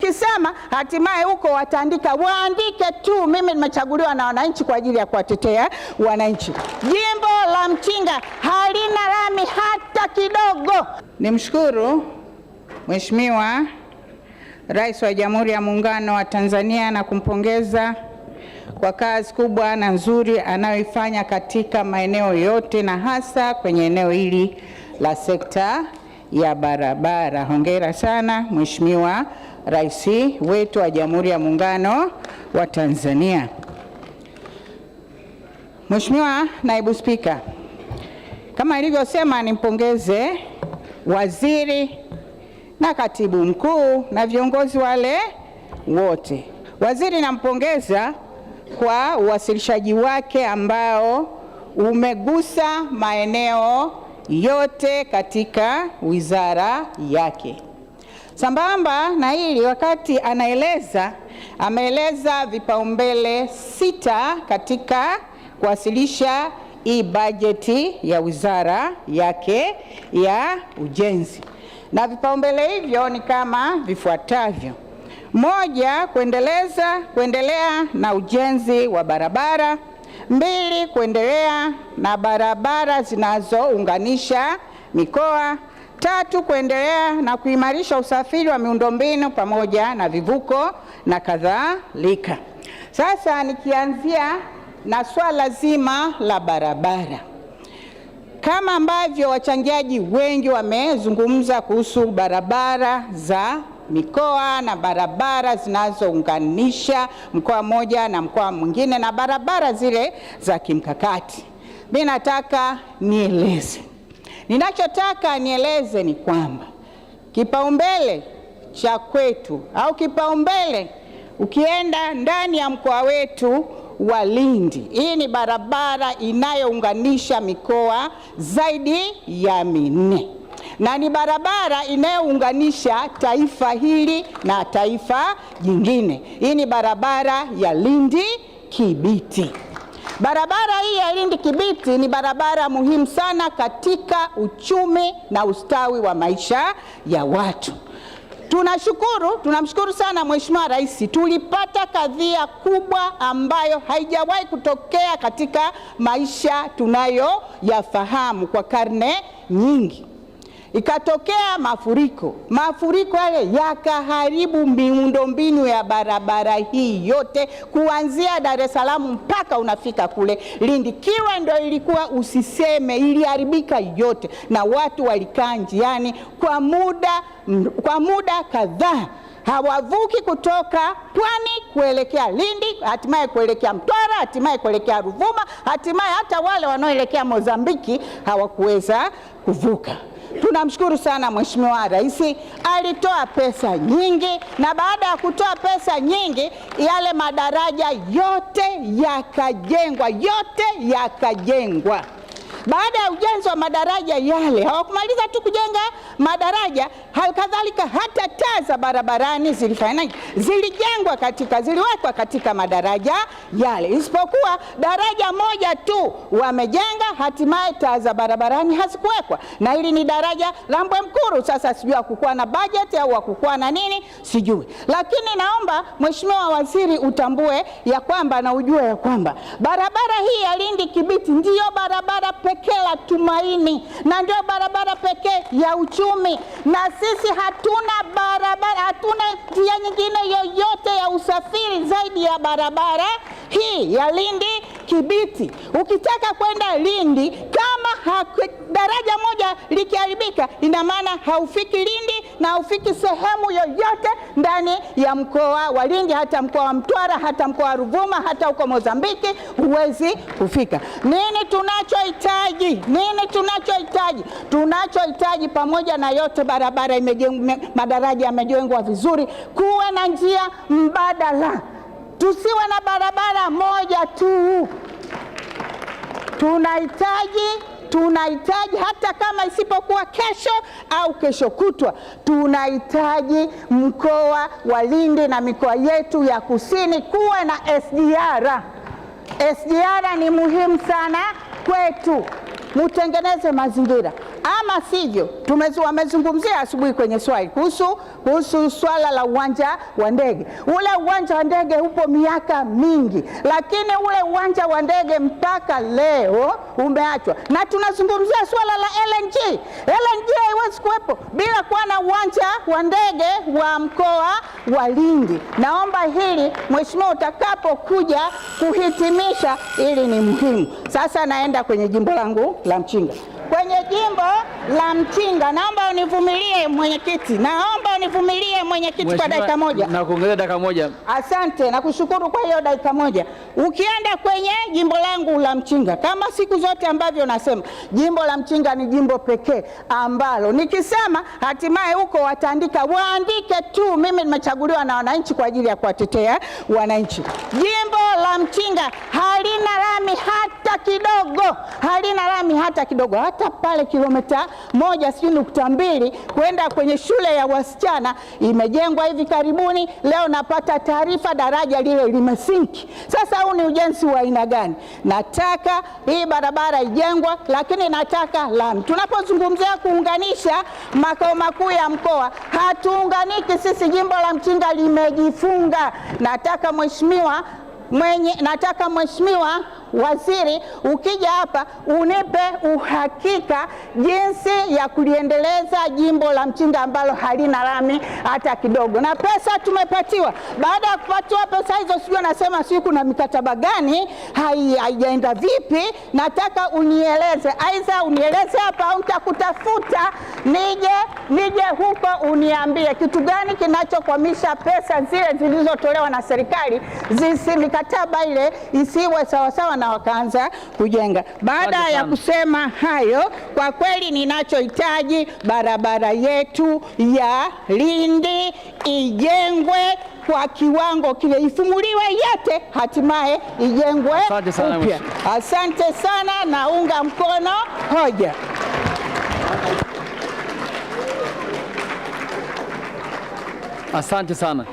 nikisema hatimaye huko wataandika, waandike tu, mimi nimechaguliwa na wananchi kwa ajili ya kuwatetea wananchi. Jimbo la Mchinga halina lami hata kidogo. Nimshukuru Mheshimiwa Rais wa Jamhuri ya Muungano wa Tanzania na kumpongeza kwa kazi kubwa na nzuri anayoifanya katika maeneo yote na hasa kwenye eneo hili la sekta ya barabara. Hongera sana Mheshimiwa Rais wetu wa Jamhuri ya Muungano wa Tanzania. Mheshimiwa Naibu Spika, kama ilivyosema, nimpongeze waziri na katibu mkuu na viongozi wale wote. Waziri nampongeza kwa uwasilishaji wake ambao umegusa maeneo yote katika wizara yake. Sambamba na hili, wakati ameeleza vipaumbele 6 katika kuwasilisha hii bajeti ya wizara yake ya ujenzi. Na vipaumbele hivyo ni kama vifuatavyo: 1, kuendelea na ujenzi wa barabara. 2, kuendelea na barabara zinazounganisha mikoa. 3, kuendelea na kuimarisha usafiri wa miundombinu pamoja na vivuko na kadhalika. Sasa nikianzia na swala zima la barabara, kama ambavyo wachangiaji wengi wamezungumza kuhusu barabara za mikoa na barabara zinazounganisha mkoa mmoja na mkoa mwingine na barabara zile za kimkakati, mimi nataka nieleze. Ninachotaka nieleze ni kwamba kipaumbele cha kwetu au kipaumbele ukienda ndani ya mkoa wetu wa Lindi, hii ni barabara inayounganisha mikoa zaidi ya 4 na ni barabara inayounganisha taifa hili na taifa jingine. Hii ni barabara ya Lindi Kibiti. Barabara hii ya Lindi Kibiti ni barabara muhimu sana katika uchumi na ustawi wa maisha ya watu. Tunamshukuru sana Mheshimiwa Rais, tulipata kadhia kubwa ambayo haijawahi kutokea katika maisha tunayoyafahamu kwa karne nyingi. Ikatokea mafuriko yale yakaharibu miundombinu ya barabara hii yote, kuanzia Dar es Salaam mpaka unafika kule Lindi. Kiwe ndio ilikuwa usiseme, iliharibika yote na watu walikaa njiani kwa muda kadhaa, hawavuki kutoka Pwani kuelekea Lindi, hatimaye kuelekea Mtwara, hatimaye kuelekea Ruvuma, hatimaye hata wale wanaoelekea Mozambiki hawakuweza kuvuka. Tunamshukuru sana Mheshimiwa Rais, alitoa pesa nyingi, na baada ya kutoa pesa nyingi yale madaraja yote yakajengwa. Baada ya ujenzi wa madaraja yale, hawakumaliza tu kujenga madaraja, halikadhalika hata taa za barabarani ziliwekwa katika madaraja yale, isipokuwa daraja moja tu wamejenga, hatimaye taa za barabarani hazikuwekwa, na hili ni daraja la Mbwemkuru. Sasa sijui hakukuwa na budget au hakukuwa na nini, sijui, lakini naomba Mheshimiwa Waziri utambue ya kwamba na ujue ya kwamba barabara hii ya Lindi Kibiti ndiyo barabara pekee la tumaini na ndio barabara pekee ya uchumi, na sisi hatuna njia nyingine yoyote ya usafiri zaidi ya barabara hii ya Lindi Kibiti. Ukitaka kwenda Lindi, kama daraja moja likiharibika, ina maana haufiki Lindi na haufiki sehemu yoyote ndani ya mkoa wa Lindi, hata mkoa wa Mtwara, hata mkoa wa Ruvuma, hata huko Mozambiki huwezi kufika. Nini tunachohitaji? Tunachohitaji pamoja na yote barabara imejengwa, madaraja yamejengwa vizuri, kuwe na njia mbadala. Tusiwe na barabara moja tu. Tunahitaji hata kama isipokuwa kesho au kesho kutwa, tunahitaji mkoa wa Lindi na mikoa yetu ya kusini kuwe na SGR. SGR ni muhimu sana kwetu. Mutengeneze mazingira. ama sivyo. Wamezungumzia asubuhi kwenye swali kuhusu swala la uwanja wa ndege. Ule uwanja wa ndege upo miaka mingi, lakini ule uwanja wa ndege mpaka leo umeachwa. Na tunazungumzia swala la LNG. LNG haiwezi kuwepo bila kuwa na uwanja wa ndege wa mkoa wa Lindi. Naomba hili mheshimiwa, utakapokuja kuhitimisha, ili ni muhimu. Sasa naenda kwenye jimbo langu la Mchinga. Kwenye jimbo la Mchinga, naomba univumilie mwenyekiti, kwa dakika moja. Na kuongeza dakika moja. Asante na kushukuru kwa hiyo dakika moja. Ukienda kwenye jimbo langu la Mchinga, kama siku zote ambavyo nasema, jimbo la Mchinga ni jimbo pekee ambalo nikisema hatimaye huko wataandika, waandike tu, mimi nimechaguliwa na wananchi kwa ajili ya kuwatetea wananchi. Jimbo la Mchinga halina lami hata kidogo, hata pale kilomita 1.2 kwenda kwenye shule ya wasichana imejengwa hivi karibuni. Leo napata taarifa daraja lile limesinki. Sasa huu ni ujenzi wa aina gani? Nataka hii barabara ijengwa, lakini nataka lami. Tunapozungumzia kuunganisha makao makuu ya mkoa, hatuunganiki sisi, jimbo la Mchinga limejifunga. Nataka mheshimiwa waziri, ukija hapa unipe uhakika jinsi ya kuliendeleza jimbo la Mchinga ambalo halina lami hata kidogo. Na pesa tumepatiwa. Baada ya kupatiwa pesa hizo, sijui nasema sijui kuna mikataba gani haijaenda vipi. Nataka unieleze, aidha unieleze hapa au nitakutafuta nije huko uniambie kitu gani kinachokwamisha pesa zile zilizotolewa na serikali, mikataba ile isiwe sawasawa na wakaanza kujenga. Baada ya kusema hayo, kwa kweli ninachohitaji, barabara yetu ya Lindi ijengwe kwa kiwango kile, ifumuliwe yote, hatimaye ijengwe upya. Asante sana, naunga mkono hoja. Asante sana.